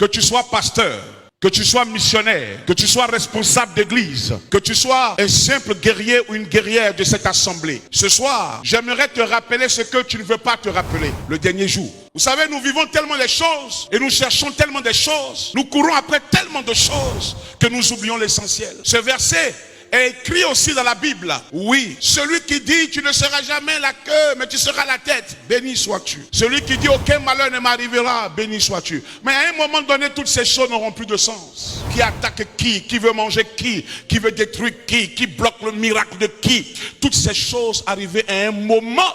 que tu sois pasteur, que tu sois missionnaire, que tu sois responsable d'église, que tu sois un simple guerrier ou une guerrière de cette assemblée. Ce soir, j'aimerais te rappeler ce que tu ne veux pas te rappeler, le dernier jour. Vous savez, nous vivons tellement les choses et nous cherchons tellement des choses, nous courons après tellement de choses que nous oublions l'essentiel. Ce verset est écrit aussi dans la Bible. Oui, celui qui dit tu ne seras jamais la queue mais tu seras la tête, béni sois-tu. Celui qui dit aucun malheur ne m'arrivera, béni sois-tu. Mais à un moment donné, toutes ces choses n'auront plus de sens. Qui attaque qui veut manger qui veut détruire qui bloque le miracle de qui. Toutes ces choses arrivées à un moment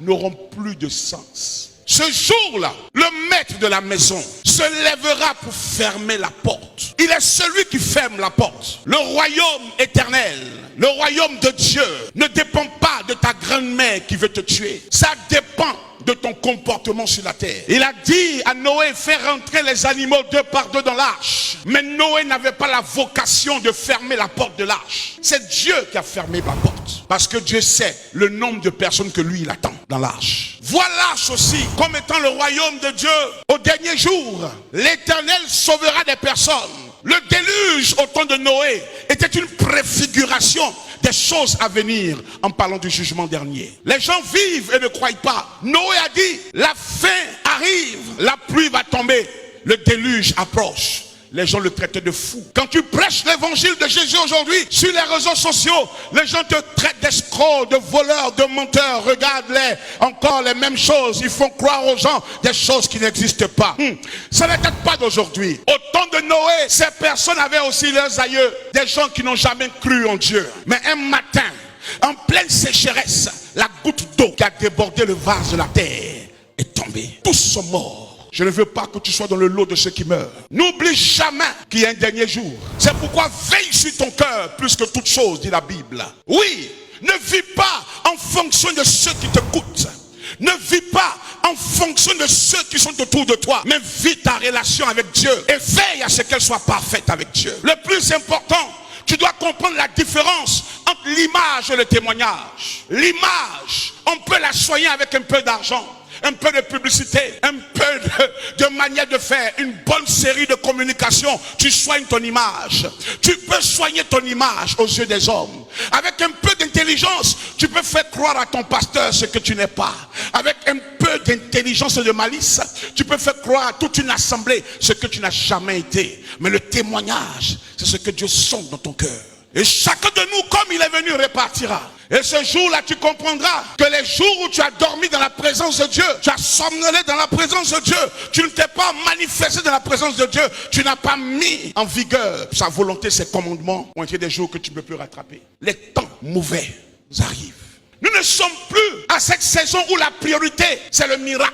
n'auront plus de sens. Ce jour-là, le maître de la maison se lèvera pour fermer la porte. Il est celui qui ferme la porte. Le royaume éternel, le royaume de Dieu ne dépend pas de ta grand-mère qui veut te tuer. Ça dépend de ton comportement sur la terre. Il a dit à Noé, fais rentrer les animaux deux par deux dans l'arche. Mais Noé n'avait pas la vocation de fermer la porte de l'arche. C'est Dieu qui a fermé la porte. Parce que Dieu sait le nombre de personnes que lui il attend dans l'arche. Vois l'arche aussi comme étant le royaume de Dieu. Au dernier jour, l'Éternel sauvera des personnes. Le déluge au temps de Noé était une préfiguration des choses à venir en parlant du jugement dernier. Les gens vivent et ne croient pas. Noé a dit, la fin arrive, la pluie va tomber, le déluge approche. Les gens le traitaient de fou. Quand tu prêches l'évangile de Jésus aujourd'hui sur les réseaux sociaux, les gens te traitent d'escrocs, de voleurs, de menteurs. Regarde-les, encore les mêmes choses. Ils font croire aux gens des choses qui n'existent pas. Ça n'est peut-être pas d'aujourd'hui. Au temps de Noé, ces personnes avaient aussi leurs aïeux, des gens qui n'ont jamais cru en Dieu. Mais un matin, en pleine sécheresse, la goutte d'eau qui a débordé le vase de la terre est tombée. Tous sont morts. Je ne veux pas que tu sois dans le lot de ceux qui meurent. N'oublie jamais qu'il y a un dernier jour. C'est pourquoi veille sur ton cœur plus que toute chose, dit la Bible. Oui, ne vis pas en fonction de ceux qui t'écoutent. Ne vis pas en fonction de ceux qui sont autour de toi. Mais vis ta relation avec Dieu. Et veille à ce qu'elle soit parfaite avec Dieu. Le plus important, tu dois comprendre la différence entre l'image et le témoignage. L'image, on peut la soigner avec un peu d'argent. Un peu de publicité, un peu de manière de faire, une bonne série de communication, tu soignes ton image. Tu peux soigner ton image aux yeux des hommes. Avec un peu d'intelligence, tu peux faire croire à ton pasteur ce que tu n'es pas. Avec un peu d'intelligence et de malice, tu peux faire croire à toute une assemblée ce que tu n'as jamais été. Mais le témoignage, c'est ce que Dieu sonde dans ton cœur. Et chacun de nous, comme il est venu, répartira. Et ce jour-là, tu comprendras que les jours où tu as dormi dans la présence de Dieu, tu as somnolé dans la présence de Dieu, tu ne t'es pas manifesté dans la présence de Dieu, tu n'as pas mis en vigueur sa volonté, ses commandements, ont été des jours que tu ne peux plus rattraper. Les temps mauvais arrivent. Nous ne sommes plus à cette saison où la priorité, c'est le miracle.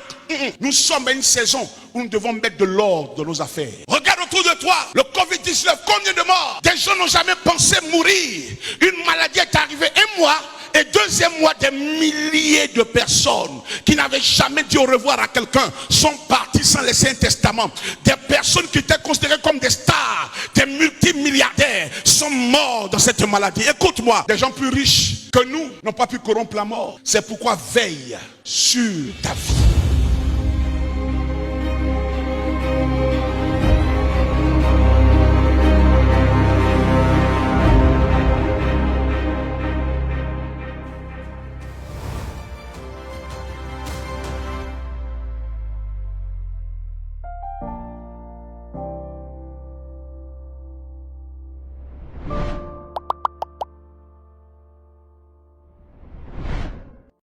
Nous sommes à une saison où nous devons mettre de l'ordre dans nos affaires. Regarde autour de toi, le Covid-19, combien de morts? Des gens n'ont jamais pensé mourir. Une maladie est arrivée un mois, et deuxième mois, des milliers de personnes qui n'avaient jamais dit au revoir à quelqu'un sont partis sans laisser un testament. Des personnes qui étaient considérées comme des stars, des multimilliardaires sont morts dans cette maladie. Écoute-moi, des gens plus riches que nous n'ont pas pu corrompre la mort. C'est pourquoi veille sur ta vie.